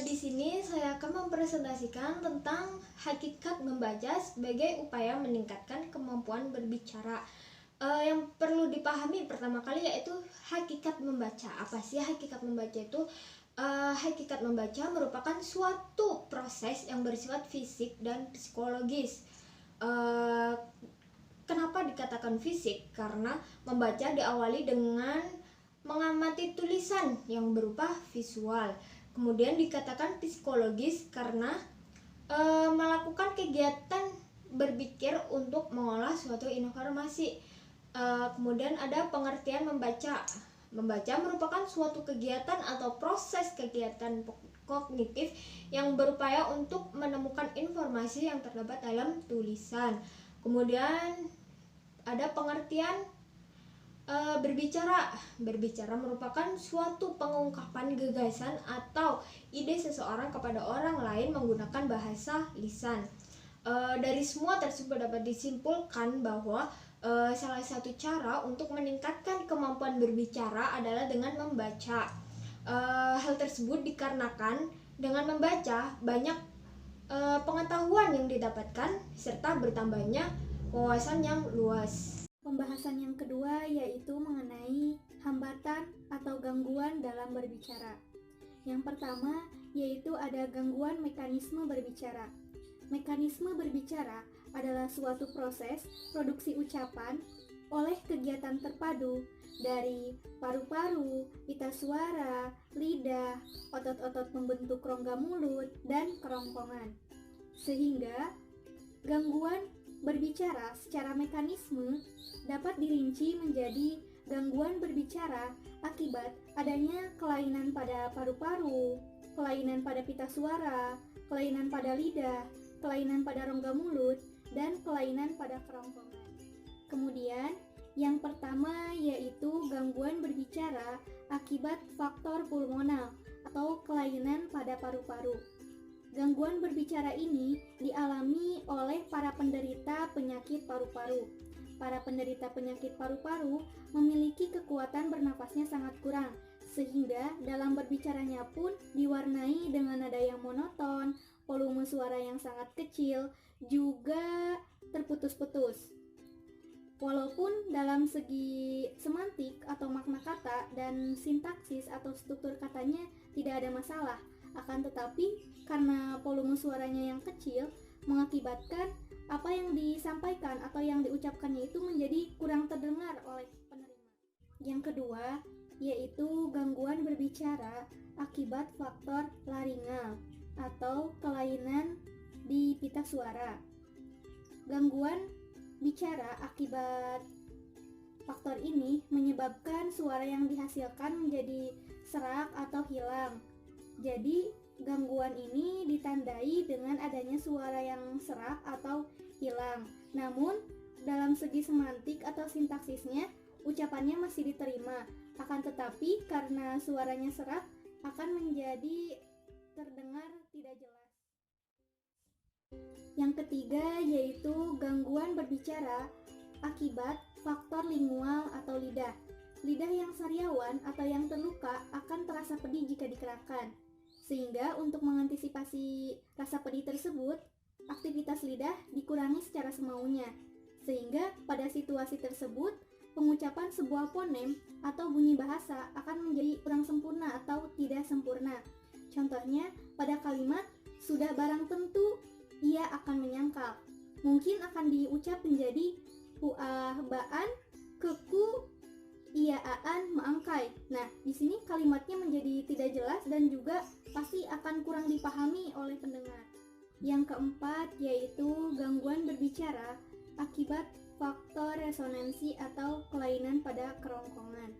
Di sini saya akan mempresentasikan tentang hakikat membaca sebagai upaya meningkatkan kemampuan berbicara. Yang perlu dipahami pertama kali yaitu hakikat membaca. Apa sih hakikat membaca itu? Hakikat membaca merupakan suatu proses yang bersifat fisik dan psikologis. Kenapa dikatakan fisik? Karena membaca diawali dengan mengamati tulisan yang berupa visual. Kemudian dikatakan psikologis karena melakukan kegiatan berpikir untuk mengolah suatu informasi. Kemudian ada pengertian membaca. Membaca merupakan suatu kegiatan atau proses kegiatan kognitif yang berupaya untuk menemukan informasi yang terdapat dalam tulisan. Kemudian ada pengertian berbicara. Berbicara merupakan suatu pengungkapan gagasan atau ide seseorang kepada orang lain menggunakan bahasa lisan. Dari semua tersebut dapat disimpulkan bahwa salah satu cara untuk meningkatkan kemampuan berbicara adalah dengan membaca. Hal tersebut dikarenakan dengan membaca banyak pengetahuan yang didapatkan serta bertambahnya wawasan yang luas. Pembahasan yang kedua yaitu mengenai hambatan atau gangguan dalam berbicara. Yang pertama yaitu ada gangguan mekanisme berbicara. Mekanisme berbicara adalah suatu proses produksi ucapan oleh kegiatan terpadu dari paru-paru, pita suara, lidah, otot-otot pembentuk rongga mulut, dan kerongkongan. Sehingga gangguan berbicara secara mekanisme dapat dirinci menjadi gangguan berbicara akibat adanya kelainan pada paru-paru, kelainan pada pita suara, kelainan pada lidah, kelainan pada rongga mulut, dan kelainan pada kerongkongan. Kemudian, yang pertama yaitu gangguan berbicara akibat faktor pulmonal atau kelainan pada paru-paru. Gangguan berbicara ini dialami oleh para penderita penyakit paru-paru. Para penderita penyakit paru-paru memiliki kekuatan bernapasnya sangat kurang, sehingga dalam berbicaranya pun diwarnai dengan nada yang monoton, volume suara yang sangat kecil, juga terputus-putus. Walaupun dalam segi semantik atau makna kata dan sintaksis atau struktur katanya tidak ada masalah, akan tetapi karena volume suaranya yang kecil mengakibatkan apa yang disampaikan atau yang diucapkannya itu menjadi kurang terdengar oleh penerima. Yang kedua yaitu gangguan berbicara akibat faktor laringal atau kelainan di pita suara. Gangguan bicara akibat faktor ini menyebabkan suara yang dihasilkan menjadi serak atau hilang. Jadi gangguan ini ditandai dengan adanya suara yang serak atau hilang. Namun dalam segi semantik atau sintaksisnya ucapannya masih diterima. Akan tetapi karena suaranya serak akan menjadi terdengar tidak jelas. Yang ketiga yaitu gangguan berbicara akibat faktor lingual atau lidah. Lidah yang sariawan atau yang terluka akan terasa pedih jika digerakkan. Sehingga untuk mengantisipasi rasa pedih tersebut, aktivitas lidah dikurangi secara semaunya. Sehingga pada situasi tersebut, pengucapan sebuah fonem atau bunyi bahasa akan menjadi kurang sempurna atau tidak sempurna. Contohnya, pada kalimat sudah barang tentu ia akan menyangkal. Mungkin akan diucap menjadi huah baan keku ia aan meangkai. Nah, di sini kalimatnya menjadi tidak jelas dan juga pasti akan kurang dipahami oleh pendengar. Yang keempat yaitu gangguan berbicara akibat faktor resonansi atau kelainan pada kerongkongan.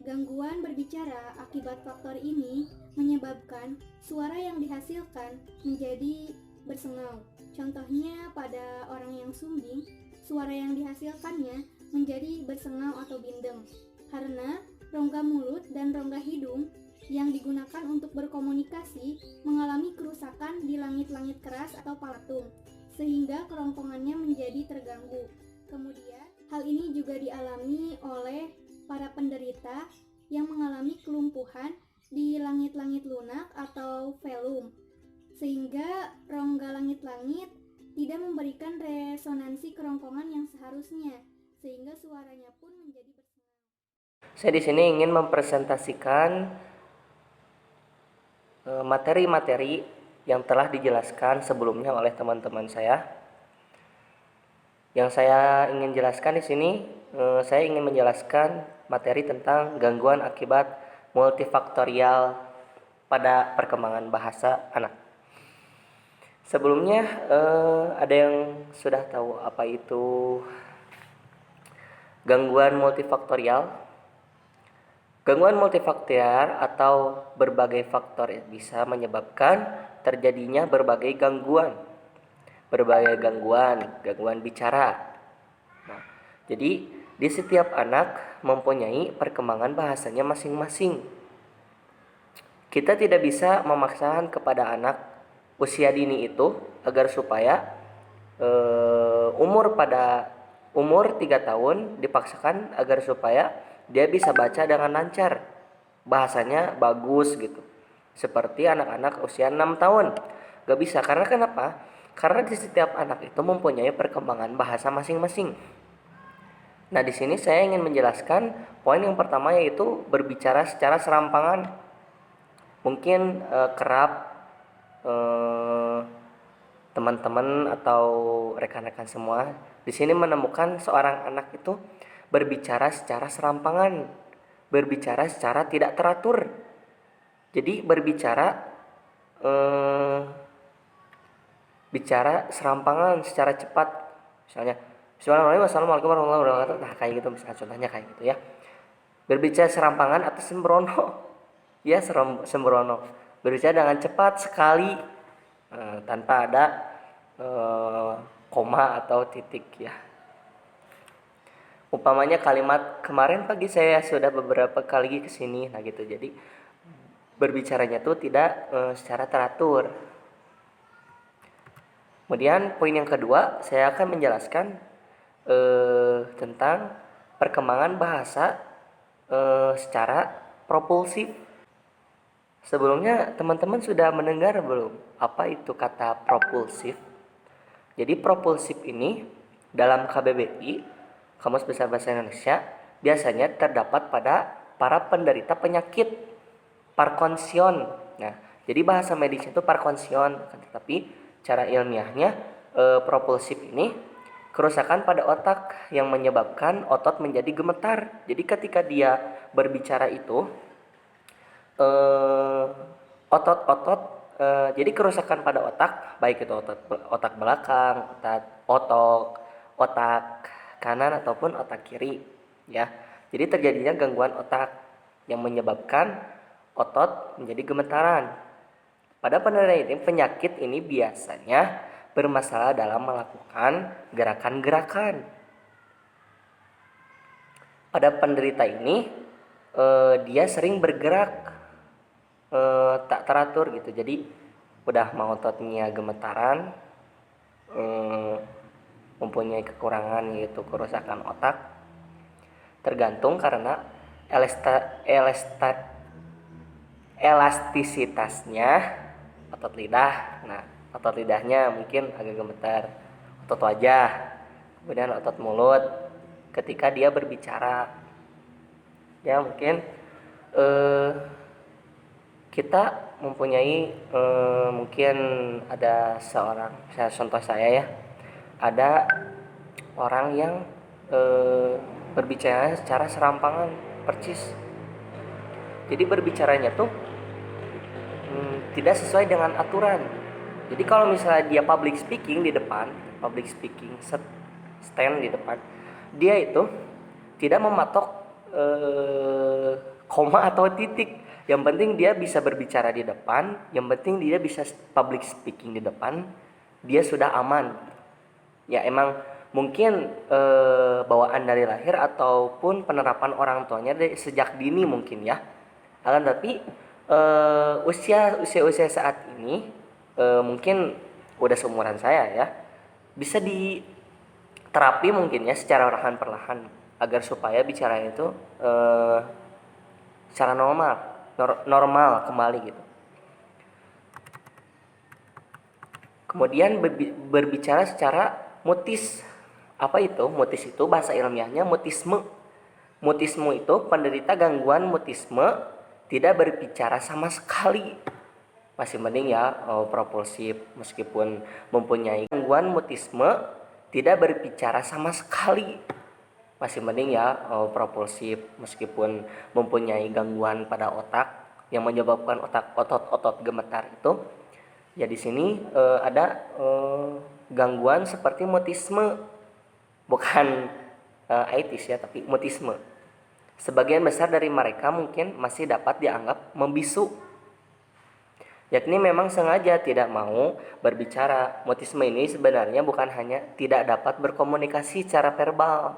Gangguan berbicara akibat faktor ini menyebabkan suara yang dihasilkan menjadi bersengau. Contohnya pada orang yang sumbing, suara yang dihasilkannya menjadi bersengau atau bindeng karena rongga mulut dan rongga hidung yang digunakan untuk berkomunikasi mengalami kerusakan di langit-langit keras atau palatum sehingga kerongkongannya menjadi terganggu. Kemudian hal ini juga dialami oleh para penderita yang mengalami kelumpuhan di langit-langit lunak atau velum, sehingga rongga langit-langit tidak memberikan resonansi kerongkongan yang seharusnya, sehingga suaranya pun menjadi bersenang. Saya di sini ingin mempresentasikan materi-materi yang telah dijelaskan sebelumnya oleh teman-teman saya. Yang saya ingin jelaskan di sini, saya ingin menjelaskan materi tentang gangguan akibat multifaktorial pada perkembangan bahasa anak. Sebelumnya ada yang sudah tahu apa itu gangguan multifaktorial? Gangguan multifaktorial atau berbagai faktor bisa menyebabkan terjadinya berbagai gangguan. Gangguan bicara. Nah, jadi di setiap anak mempunyai perkembangan bahasanya masing-masing. Kita tidak bisa memaksakan kepada anak usia dini itu agar supaya umur 3 tahun dipaksakan agar supaya dia bisa baca dengan lancar, bahasanya bagus gitu, seperti anak-anak usia 6 tahun. Gak bisa, karena kenapa? Karena di setiap anak itu mempunyai perkembangan bahasa masing-masing. Nah, di sini saya ingin menjelaskan poin yang pertama, yaitu berbicara secara serampangan. Mungkin kerap teman-teman atau rekan-rekan semua di sini menemukan seorang anak itu berbicara secara serampangan, berbicara secara tidak teratur. Jadi bicara serampangan secara cepat. Misalnya, Assalamualaikum warahmatullahi wabarakatuh. Nah, kayak gitu misalnya, contohnya kayak gitu ya. Berbicara serampangan atau sembrono. Ya, sembrono. Berbicara dengan cepat sekali, tanpa ada koma atau titik ya. Umpamanya kalimat kemarin pagi saya sudah beberapa kali kesini, nah gitu. Jadi berbicaranya tuh tidak secara teratur. Kemudian poin yang kedua, saya akan menjelaskan tentang perkembangan bahasa secara propulsif. Sebelumnya teman-teman sudah mendengar belum apa itu kata propulsif? Jadi propulsif ini dalam KBBI, Kamus Besar Bahasa Indonesia, biasanya terdapat pada para penderita penyakit parkonsion. Nah, jadi bahasa medisnya itu parkonsion, tetapi cara ilmiahnya propulsif ini kerusakan pada otak yang menyebabkan otot menjadi gemetar. Jadi ketika dia berbicara itu otot-otot jadi kerusakan pada otak, baik itu otak belakang, otak kanan ataupun otak kiri ya. Jadi terjadinya gangguan otak yang menyebabkan otot menjadi gemetaran. Pada penderita ini, penyakit ini biasanya bermasalah dalam melakukan gerakan-gerakan. Pada penderita ini dia sering bergerak tak teratur gitu. Jadi udah mau ototnya gemetaran, mempunyai kekurangan yaitu kerusakan otak, tergantung karena elastisitasnya otot lidah. Nah, otot lidahnya mungkin agak gemetar, otot wajah, kemudian otot mulut ketika dia berbicara. Ya, mungkin kita mempunyai mungkin ada seorang, contoh saya ya, ada orang yang berbicara secara serampangan, percis. Jadi berbicaranya tuh tidak sesuai dengan aturan. Jadi kalau misalnya dia public speaking stand di depan, dia itu tidak mematok koma atau titik. Yang penting dia bisa berbicara di depan, yang penting dia bisa public speaking di depan, dia sudah aman. Ya emang mungkin bawaan dari lahir ataupun penerapan orang tuanya dari sejak dini mungkin ya. Akan tapi usia saat ini mungkin udah seumuran saya ya, bisa diterapi mungkin ya secara perlahan agar supaya bicaranya itu secara normal. normal kembali gitu. Kemudian berbicara secara mutis. Apa itu? Mutis itu bahasa ilmiahnya mutisme. Mutisme itu penderita gangguan mutisme tidak berbicara sama sekali. Masih mending ya propulsif, meskipun mempunyai gangguan mutisme tidak berbicara sama sekali. Masih mending ya propulsif, meskipun mempunyai gangguan pada otak yang menyebabkan otot-otot gemetar itu. Ya di sini ada gangguan seperti mutisme, bukan autis ya, tapi mutisme. Sebagian besar dari mereka mungkin masih dapat dianggap membisu, yakni memang sengaja tidak mau berbicara. Mutisme ini sebenarnya bukan hanya tidak dapat berkomunikasi secara verbal,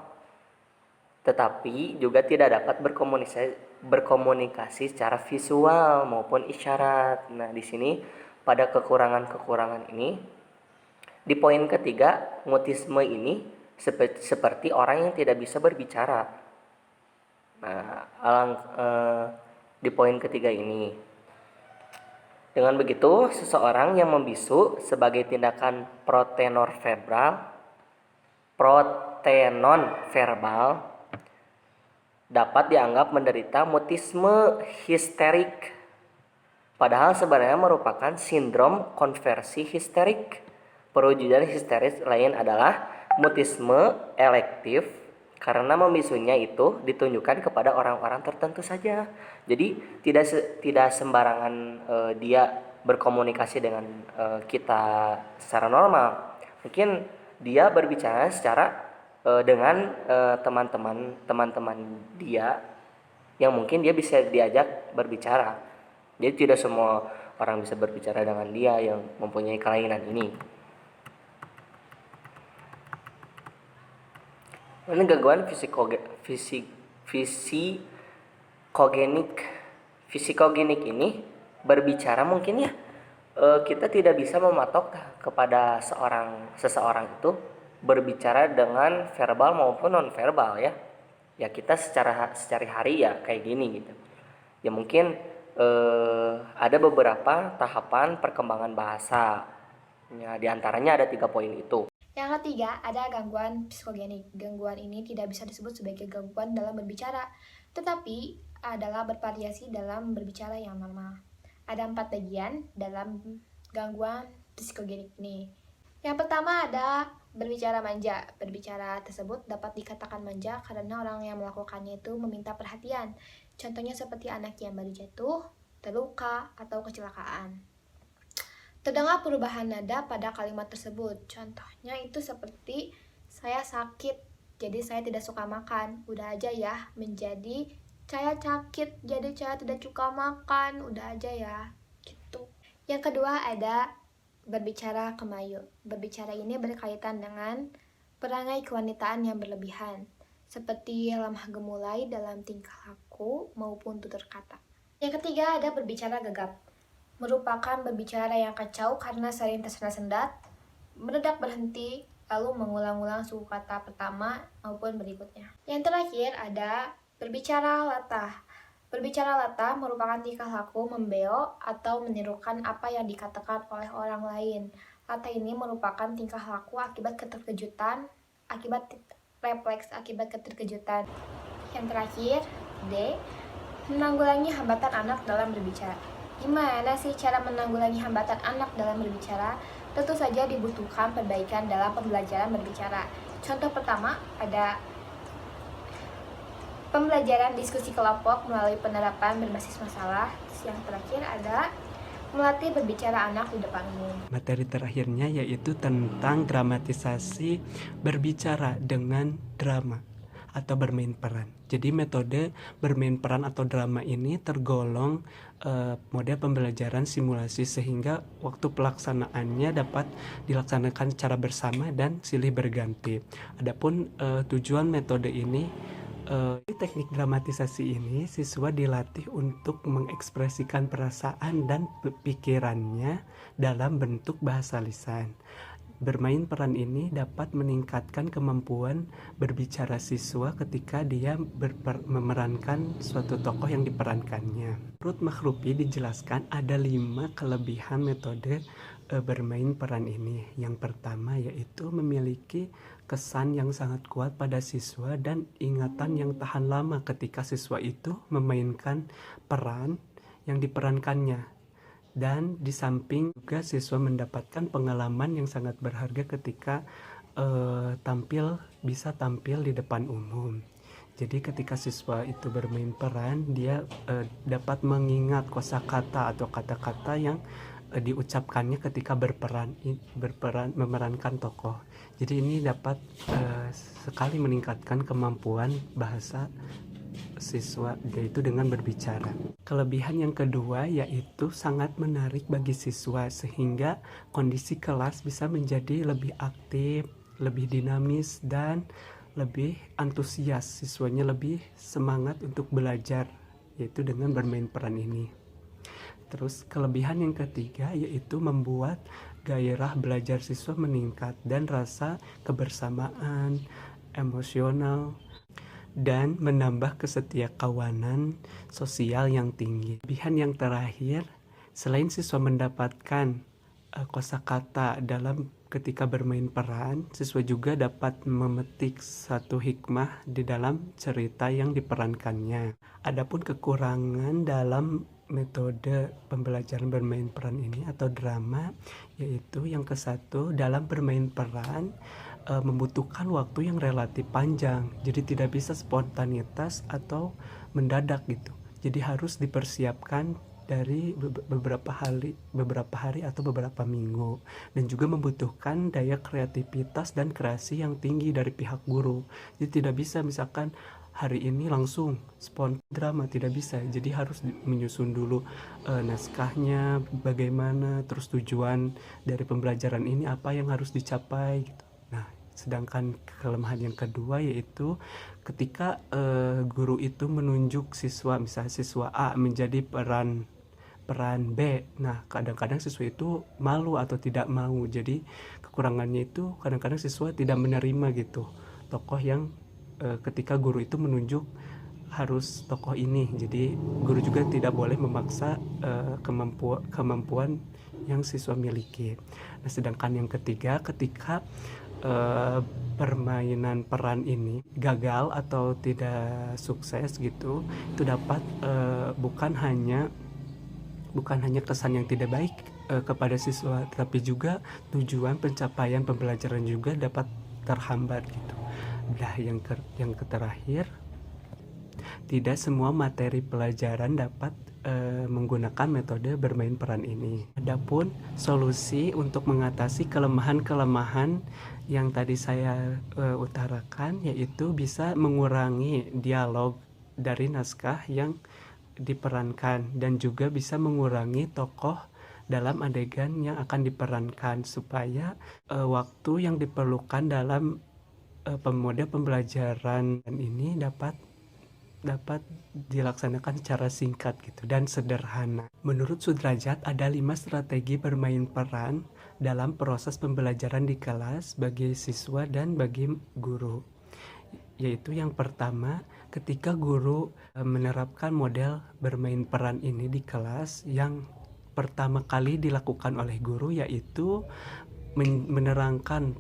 tetapi juga tidak dapat berkomunikasi secara visual maupun isyarat. Nah di sini pada kekurangan-kekurangan ini, di poin ketiga, mutisme ini seperti orang yang tidak bisa berbicara. Nah, di poin ketiga ini, dengan begitu seseorang yang membisu sebagai tindakan protenon verbal dapat dianggap menderita mutisme histerik. Padahal sebenarnya merupakan sindrom konversi histerik. Perwujudan histeris lain adalah mutisme elektif, karena membisunya itu ditunjukkan kepada orang-orang tertentu saja. Jadi tidak sembarangan dia berkomunikasi dengan kita secara normal. Mungkin dia berbicara secara dengan teman-teman dia yang mungkin dia bisa diajak berbicara. Jadi tidak semua orang bisa berbicara dengan dia yang mempunyai kelainan ini. Ini gangguan fisikogenik ini berbicara mungkin ya kita tidak bisa mematok kepada seseorang itu berbicara dengan verbal maupun non verbal ya. Ya kita secara hari ya kayak gini gitu. Ya mungkin ada beberapa tahapan perkembangan bahasa. Ya, diantaranya ada 3 poin itu. Yang ketiga, ada gangguan psikogenik. Gangguan ini tidak bisa disebut sebagai gangguan dalam berbicara, tetapi adalah bervariasi dalam berbicara yang normal. Ada 4 bagian dalam gangguan psikogenik ini. Yang pertama ada berbicara manja. Berbicara tersebut dapat dikatakan manja karena orang yang melakukannya itu meminta perhatian. Contohnya seperti anak yang baru jatuh, terluka, atau kecelakaan. Terdengar perubahan nada pada kalimat tersebut. Contohnya itu seperti saya sakit, jadi saya tidak suka makan. Udah aja ya, menjadi saya sakit, jadi saya tidak suka makan. Udah aja ya, gitu. Yang kedua ada berbicara kemayu. Berbicara ini berkaitan dengan perangai kewanitaan yang berlebihan, seperti lemah gemulai dalam tingkah laku maupun tutur kata. Yang ketiga ada berbicara gegap. Merupakan berbicara yang kacau karena sering tersendat-sendat, mendadak berhenti, lalu mengulang-ulang suku kata pertama maupun berikutnya. Yang terakhir ada berbicara latah. Berbicara latah merupakan tingkah laku membeo atau menirukan apa yang dikatakan oleh orang lain. Latah ini merupakan tingkah laku akibat keterkejutan, akibat refleks akibat keterkejutan. Yang terakhir, D. Menanggulangi hambatan anak dalam berbicara. Gimana sih cara menanggulangi hambatan anak dalam berbicara? Tentu saja dibutuhkan perbaikan dalam pembelajaran berbicara. Contoh pertama ada pembelajaran diskusi kelompok melalui penerapan berbasis masalah. Yang terakhir ada melatih berbicara anak di depan umum. Materi terakhirnya yaitu tentang dramatisasi berbicara dengan drama atau bermain peran. Jadi metode bermain peran atau drama ini tergolong model pembelajaran simulasi sehingga waktu pelaksanaannya dapat dilaksanakan secara bersama dan silih berganti. Adapun tujuan metode ini teknik dramatisasi ini siswa dilatih untuk mengekspresikan perasaan dan pikirannya dalam bentuk bahasa lisan. Bermain peran ini dapat meningkatkan kemampuan berbicara siswa ketika dia memerankan suatu tokoh yang diperankannya. Menurut Makhrupi dijelaskan ada 5 kelebihan metode bermain peran ini. Yang pertama yaitu memiliki kesan yang sangat kuat pada siswa dan ingatan yang tahan lama ketika siswa itu memainkan peran yang diperankannya. Dan di samping juga siswa mendapatkan pengalaman yang sangat berharga ketika bisa tampil di depan umum. Jadi ketika siswa itu bermain peran, dia dapat mengingat kosakata atau kata-kata yang diucapkannya ketika berperan memerankan tokoh. Jadi ini dapat sekali meningkatkan kemampuan bahasa siswa, yaitu dengan berbicara. Kelebihan yang kedua yaitu sangat menarik bagi siswa sehingga kondisi kelas bisa menjadi lebih aktif, lebih dinamis, dan lebih antusias. Siswanya lebih semangat untuk belajar, yaitu dengan bermain peran ini. Terus kelebihan yang ketiga yaitu membuat gairah belajar siswa meningkat dan rasa kebersamaan, emosional, dan menambah kesetiakawanan sosial yang tinggi. Kelebihan yang terakhir, selain siswa mendapatkan kosakata dalam ketika bermain peran, siswa juga dapat memetik satu hikmah di dalam cerita yang diperankannya. Adapun kekurangan dalam metode pembelajaran bermain peran ini atau drama, yaitu yang ke-1, dalam bermain peran membutuhkan waktu yang relatif panjang, jadi tidak bisa spontanitas atau mendadak gitu. Jadi harus dipersiapkan dari beberapa hari atau beberapa minggu, dan juga membutuhkan daya kreativitas dan kreasi yang tinggi dari pihak guru. Jadi tidak bisa misalkan hari ini langsung spontan drama, tidak bisa. Jadi harus menyusun dulu naskahnya bagaimana, terus tujuan dari pembelajaran ini apa yang harus dicapai gitu. Nah, sedangkan kelemahan yang kedua yaitu ketika guru itu menunjuk siswa, misalnya siswa A menjadi peran B. Nah, kadang-kadang siswa itu malu atau tidak mau. Jadi kekurangannya itu kadang-kadang siswa tidak menerima gitu tokoh yang ketika guru itu menunjuk harus tokoh ini. Jadi guru juga tidak boleh memaksa kemampuan yang siswa miliki. Nah, sedangkan yang ketiga, ketika permainan peran ini gagal atau tidak sukses gitu, itu dapat bukan hanya kesan yang tidak baik kepada siswa, tapi juga tujuan pencapaian pembelajaran juga dapat terhambat gitu. Nah, yang terakhir, tidak semua materi pelajaran dapat menggunakan metode bermain peran ini. Adapun solusi untuk mengatasi kelemahan-kelemahan yang tadi saya utarakan, yaitu bisa mengurangi dialog dari naskah yang diperankan dan juga bisa mengurangi tokoh dalam adegan yang akan diperankan supaya waktu yang diperlukan dalam model pembelajaran ini dapat dilaksanakan secara singkat gitu dan sederhana. Menurut Sudrajat ada 5 strategi bermain peran dalam proses pembelajaran di kelas bagi siswa dan bagi guru. Yaitu yang pertama, ketika guru menerapkan model bermain peran ini di kelas, yang pertama kali dilakukan oleh guru yaitu menerangkan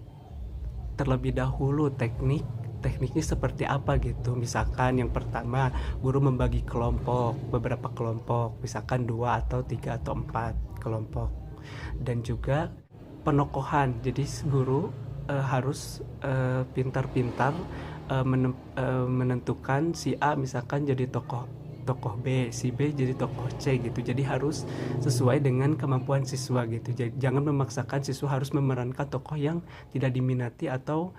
terlebih dahulu tekniknya seperti apa gitu. Misalkan yang pertama, guru membagi beberapa kelompok, misalkan 2 atau 3 atau 4 kelompok. Dan juga penokohan, jadi guru harus pintar-pintar menentukan si A misalkan jadi tokoh B, si B jadi tokoh C gitu. Jadi harus sesuai dengan kemampuan siswa gitu. Jadi, jangan memaksakan siswa harus memerankan tokoh yang tidak diminati atau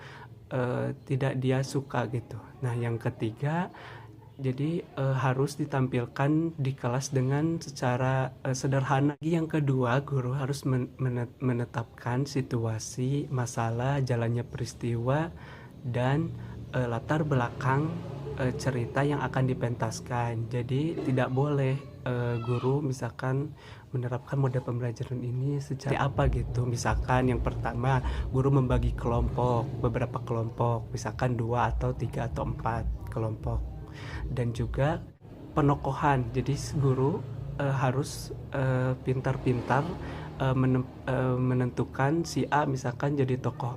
tidak dia suka gitu. Nah, yang ketiga, jadi harus ditampilkan di kelas dengan secara sederhana. Yang kedua, guru harus menetapkan situasi, masalah, jalannya peristiwa, dan latar belakang cerita yang akan dipentaskan. Jadi tidak boleh guru misalkan menerapkan mode pembelajaran ini secara apa gitu. Misalkan yang pertama, guru membagi kelompok, beberapa kelompok, misalkan 2 atau 3 atau 4 kelompok. Dan juga penokohan, jadi guru harus pintar-pintar menentukan si A misalkan jadi tokoh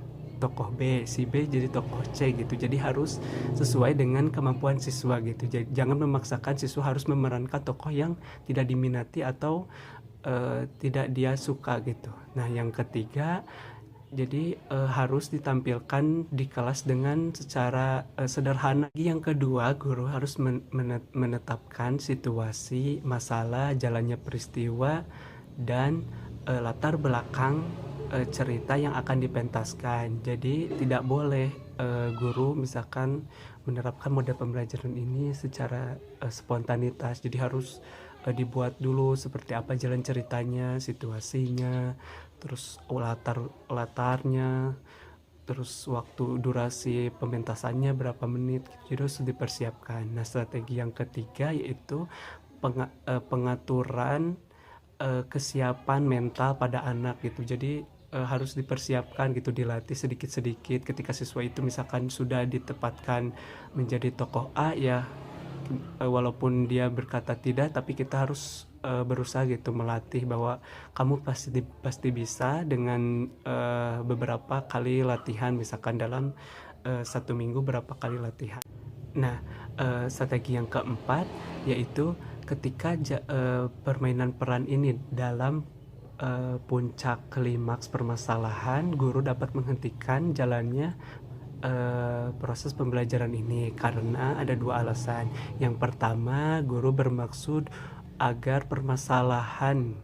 B, si B jadi tokoh C gitu. Jadi harus sesuai dengan kemampuan siswa gitu. Jadi, jangan memaksakan siswa harus memerankan tokoh yang tidak diminati atau tidak dia suka gitu. Nah, yang ketiga, jadi harus ditampilkan di kelas dengan secara sederhana. Yang kedua, guru harus menetapkan situasi, masalah, jalannya peristiwa, dan latar belakang cerita yang akan dipentaskan. Jadi tidak boleh guru misalkan menerapkan mode pembelajaran ini secara spontanitas. Jadi harus dibuat dulu seperti apa jalan ceritanya, situasinya, terus latarnya, terus waktu durasi pementasannya berapa menit. Jadi harus dipersiapkan. Nah, strategi yang ketiga yaitu pengaturan kesiapan mental pada anak gitu. Jadi harus dipersiapkan gitu, dilatih sedikit-sedikit. Ketika siswa itu misalkan sudah ditempatkan menjadi tokoh A, ya walaupun dia berkata tidak, tapi kita harus berusaha gitu melatih bahwa kamu pasti bisa dengan beberapa kali latihan, misalkan dalam 1 minggu berapa kali latihan. Nah, strategi yang keempat yaitu ketika permainan peran ini dalam puncak klimaks permasalahan, guru dapat menghentikan jalannya proses pembelajaran ini karena ada 2 alasan. Yang pertama, guru bermaksud agar permasalahan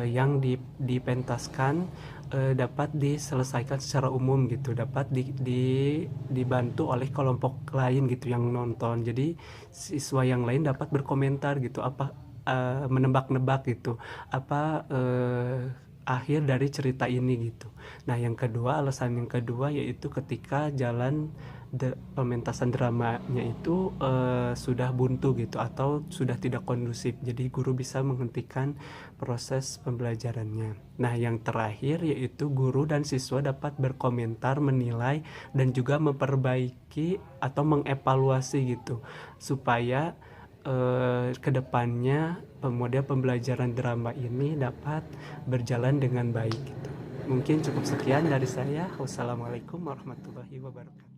yang dipentaskan dapat diselesaikan secara umum gitu, dapat dibantu oleh kelompok lain gitu yang nonton. Jadi siswa yang lain dapat berkomentar gitu, apa menebak-nebak gitu apa akhir dari cerita ini gitu. Nah, yang kedua, alasan yang kedua yaitu ketika jalan pementasan dramanya itu sudah buntu gitu atau sudah tidak kondusif. Jadi guru bisa menghentikan proses pembelajarannya. Nah, yang terakhir yaitu guru dan siswa dapat berkomentar, menilai, dan juga memperbaiki atau mengevaluasi gitu supaya kedepannya model pembelajaran drama ini dapat berjalan dengan baik gitu. Mungkin cukup sekian dari saya. Wassalamualaikum warahmatullahi wabarakatuh.